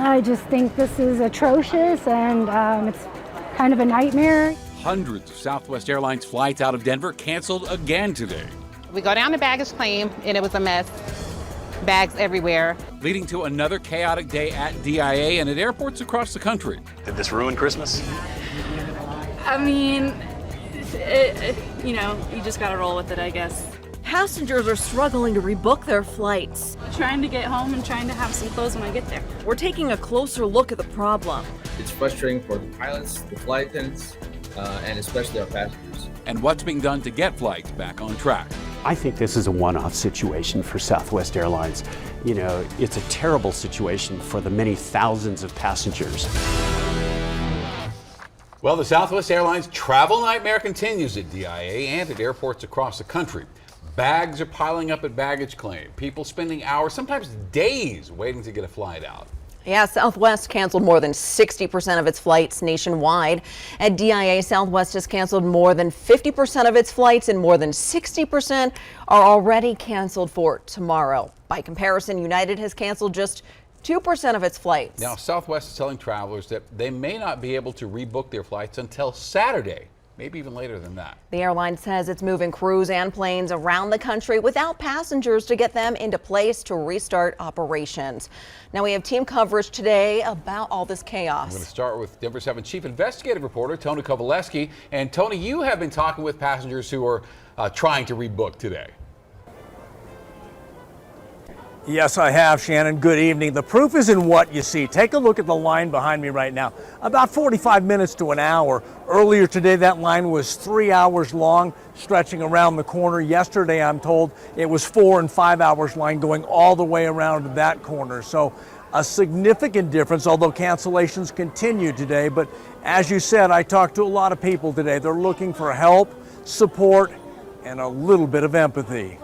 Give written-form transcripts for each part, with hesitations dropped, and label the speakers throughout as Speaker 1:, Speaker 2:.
Speaker 1: I just think this is atrocious, and it's kind of a nightmare.
Speaker 2: Hundreds of Southwest Airlines flights out of Denver canceled again today,
Speaker 3: We go down to baggage claim, and it was a mess. Bags everywhere.
Speaker 2: leading to another chaotic day at DIA and at airports across the country.
Speaker 4: Did this ruin Christmas?
Speaker 5: I mean, you just gotta roll with it, I guess.
Speaker 6: Passengers are struggling to rebook their flights.
Speaker 5: Trying to get home and trying to have some clothes when I get there.
Speaker 6: We're taking a closer look at the problem.
Speaker 7: It's frustrating for the pilots, the flight attendants, and especially our passengers.
Speaker 2: And what's being done to get flights back on track.
Speaker 8: I think this is a one-off situation for Southwest Airlines. You know, it's a terrible situation for the many thousands of passengers.
Speaker 2: Well, the Southwest Airlines travel nightmare continues at DIA and at airports across the country. Bags are piling up at baggage claim. People spending hours, sometimes days, waiting to get a flight out.
Speaker 9: Yeah, Southwest canceled more than 60% of its flights nationwide. At DIA, Southwest has canceled more than 50% of its flights, and more than 60% are already canceled for tomorrow. By comparison, United has canceled just 2% of its flights.
Speaker 2: Now, Southwest is telling travelers that they may not be able to rebook their flights until Saturday, maybe even later than that.
Speaker 9: The airline says it's moving crews and planes around the country without passengers to get them into place to restart operations. Now we have team coverage today about all this chaos.
Speaker 2: I'm going to start with Denver 7 Chief Investigative Reporter Tony Kovaleski. And Tony, you have been talking with passengers who are trying to rebook today.
Speaker 10: Yes, I have, Shannon. Good evening. The proof is in what you see. Take a look at the line behind me right now. About 45 minutes to an hour. Earlier today, that line was 3 hours long, stretching around the corner. Yesterday, I'm told it was 4 and 5 hours line going all the way around that corner. So a significant difference, although cancellations continue today. But as you said, I talked to a lot of people today. They're looking for help, support, and a little bit of empathy.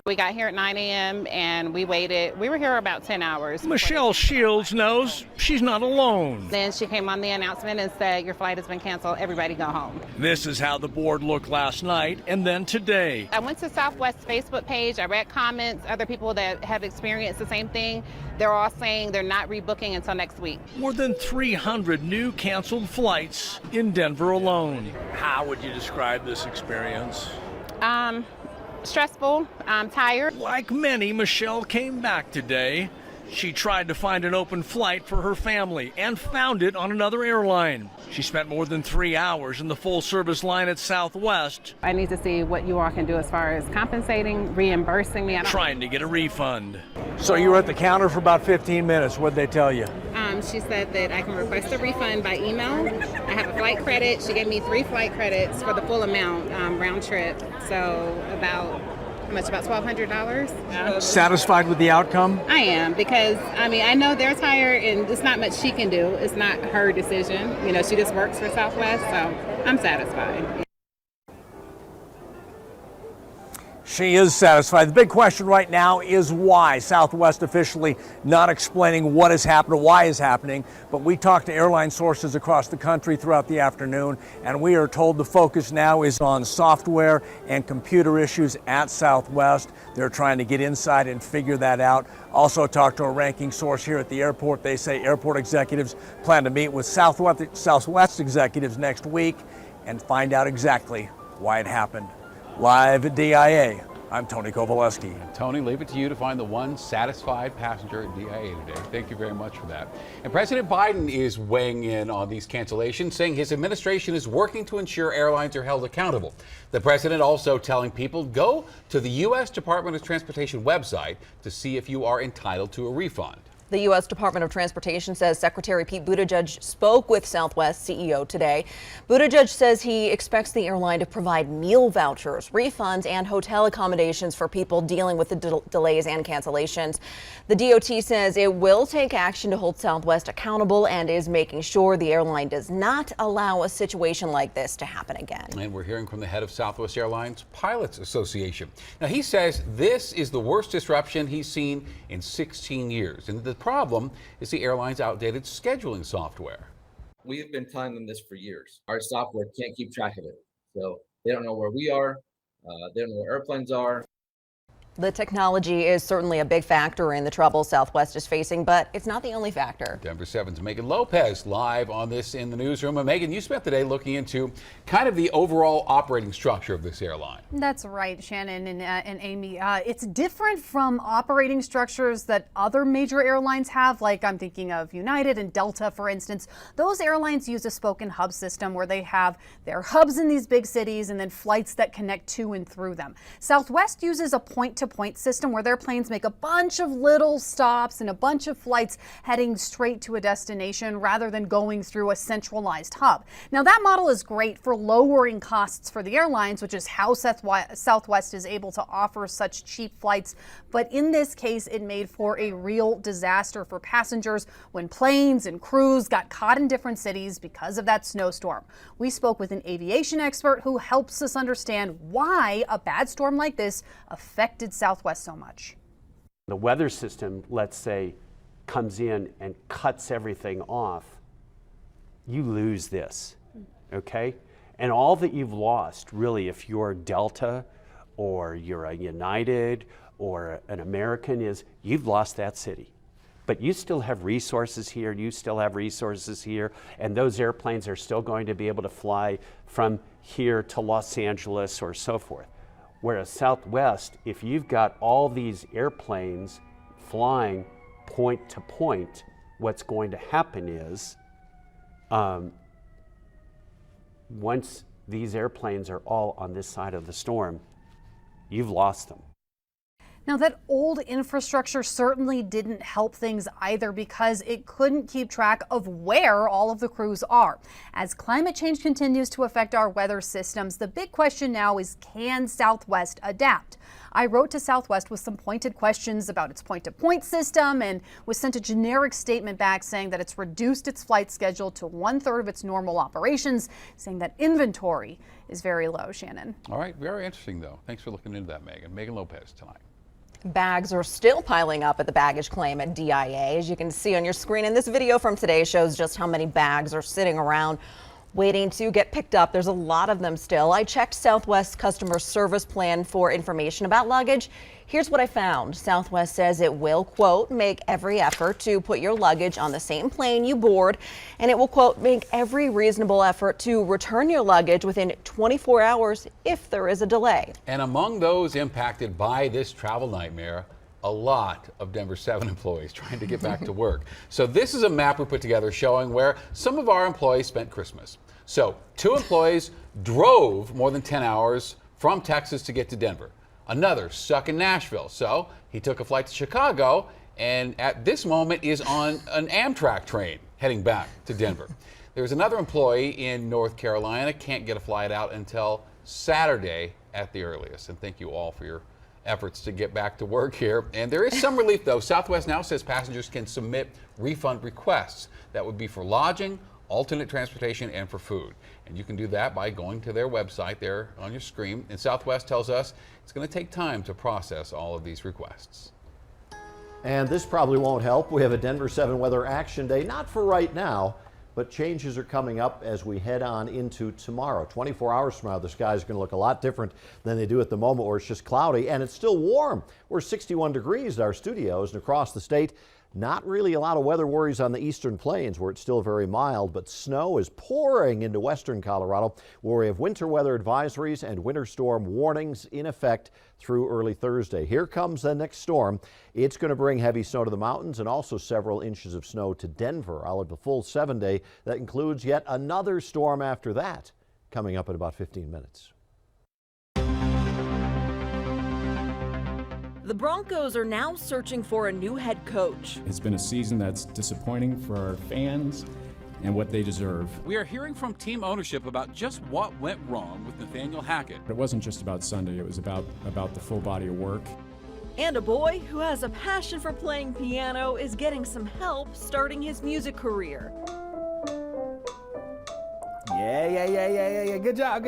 Speaker 3: We got here at 9 a.m. and we waited. We were here about 10 hours.
Speaker 10: Michelle Shields knows she's not alone.
Speaker 3: Then she came on the announcement and said, your flight has been canceled. Everybody go home.
Speaker 10: This is how the board looked last night and then today.
Speaker 3: I went to Southwest's Facebook page. I read comments, other people that have experienced the same thing. They're all saying they're not rebooking until next week.
Speaker 10: More than 300 new canceled flights in Denver alone. How would you describe this experience?
Speaker 3: Stressful. I'm tired.
Speaker 10: Like many, Michelle came back today. She tried to find an open flight for her family and found it on another airline. She spent more than 3 hours in the full-service line at Southwest.
Speaker 3: I need to see what you all can do as far as compensating, reimbursing me.
Speaker 10: Trying to get a refund. So you were at the counter for about 15 minutes. What'd they tell you?
Speaker 3: She said that I can request a refund by email. I have a flight credit. She gave me 3 flight credits for the full amount, round trip. So about, how much, about $1,200?
Speaker 10: Satisfied with the outcome?
Speaker 3: I am, because, I know they're tired and there's not much she can do. It's not her decision. She just works for Southwest, so I'm satisfied.
Speaker 10: She is satisfied. The big question right now is why. Southwest officially not explaining what has happened or why is happening, but we talked to airline sources across the country throughout the afternoon, and we are told the focus now is on software and computer issues at Southwest. They're trying to get inside and figure that out. Also talked to a ranking source here at the airport. They say airport executives plan to meet with Southwest executives next week and find out exactly why it happened. Live at DIA, I'm Tony Kovaleski.
Speaker 2: Tony, leave it to you to find the one satisfied passenger at DIA today. Thank you very much for that. And President Biden is weighing in on these cancellations, saying his administration is working to ensure airlines are held accountable. The president also telling people go to the U.S. Department of Transportation website to see if you are entitled to a refund.
Speaker 9: The U.S. Department of Transportation says Secretary Pete Buttigieg spoke with Southwest CEO today. Buttigieg says he expects the airline to provide meal vouchers, refunds, and hotel accommodations for people dealing with the delays and cancellations. The DOT says it will take action to hold Southwest accountable and is making sure the airline does not allow a situation like this to happen again.
Speaker 2: And we're hearing from the head of Southwest Airlines Pilots Association. Now, he says this is the worst disruption he's seen in 16 years. And the problem is the airline's outdated scheduling software.
Speaker 7: We have been telling them this for years. Our software can't keep track of it. So they don't know where we are. They don't know where airplanes are.
Speaker 9: The technology is certainly a big factor in the trouble Southwest is facing, but it's not the only factor.
Speaker 2: Denver 7's Megan Lopez live on this in the newsroom. And Megan, you spent the day looking into kind of the overall operating structure of this airline.
Speaker 4: That's right, Shannon and Amy. It's different from operating structures that other major airlines have, like I'm thinking of United and Delta, for instance. Those airlines use a spoke and hub system where they have their hubs in these big cities and then flights that connect to and through them. Southwest uses a point-to-point system where their planes make a bunch of little stops and a bunch of flights heading straight to a destination rather than going through a centralized hub. Now, that model is great for lowering costs for the airlines, which is how Southwest is able to offer such cheap flights. But in this case, it made for a real disaster for passengers when planes and crews got caught in different cities because of that snowstorm. We spoke with an aviation expert who helps us understand why a bad storm like this affected Southwest so much.
Speaker 8: The weather system, let's say, comes in and cuts everything off. You lose this, okay? And all that you've lost, really, if you're Delta or you're a United or an American, is you've lost that city. But you still have resources here, you still have resources here, and those airplanes are still going to be able to fly from here to Los Angeles or so forth. Whereas Southwest, if you've got all these airplanes flying point to point, what's going to happen is once these airplanes are all on this side of the storm, you've lost them.
Speaker 4: Now, that old infrastructure certainly didn't help things either because it couldn't keep track of where all of the crews are. As climate change continues to affect our weather systems, the big question now is, can Southwest adapt? I wrote to Southwest with some pointed questions about its point-to-point system and was sent a generic statement back saying that it's reduced its flight schedule to 1/3 of its normal operations, saying that inventory is very low, Shannon.
Speaker 2: All right, very interesting, though. Thanks for looking into that, Megan. Megan Lopez tonight.
Speaker 9: Bags are still piling up at the baggage claim at DIA. As you can see on your screen, and this video from today shows just how many bags are sitting around waiting to get picked up. There's a lot of them still. I checked Southwest's customer service plan for information about luggage. Here's what I found. Southwest says it will, quote, make every effort to put your luggage on the same plane you board, and it will, quote, make every reasonable effort to return your luggage within 24 hours if there is a delay.
Speaker 2: And among those impacted by this travel nightmare, a lot of Denver 7 employees trying to get back to work. So this is a map we put together showing where some of our employees spent Christmas. So 2 employees drove more than 10 hours from Texas to get to Denver. Another stuck in Nashville. So he took a flight to Chicago and at this moment is on an Amtrak train heading back to Denver. There's another employee in North Carolina, can't get a flight out until Saturday at the earliest. And thank you all for your efforts to get back to work here. And there is some relief though. Southwest now says passengers can submit refund requests. That would be for lodging, alternate transportation, and for food. And you can do that by going to their website there on your screen. And Southwest tells us it's going to take time to process all of these requests.
Speaker 11: And this probably won't help. We have a Denver 7 Weather Action Day, not for right now, but changes are coming up as we head on into tomorrow. 24 hours from now, the sky is going to look a lot different than they do at the moment where it's just cloudy and it's still warm. We're 61 degrees at our studios and across the state. Not really a lot of weather worries on the eastern plains where it's still very mild, but snow is pouring into western Colorado where we have winter weather advisories and winter storm warnings in effect through early Thursday. Here comes the next storm. It's going to bring heavy snow to the mountains and also several inches of snow to Denver. I'll have a full 7-day that includes yet another storm after that coming up in about 15 minutes.
Speaker 6: The Broncos are now searching for a new head coach.
Speaker 12: It's been a season that's disappointing for our fans and what they deserve.
Speaker 2: We are hearing from team ownership about just what went wrong with Nathaniel Hackett.
Speaker 12: It wasn't just about Sunday, it was about the full body of work.
Speaker 6: And a boy who has a passion for playing piano is getting some help starting his music career.
Speaker 13: Yeah. Good job.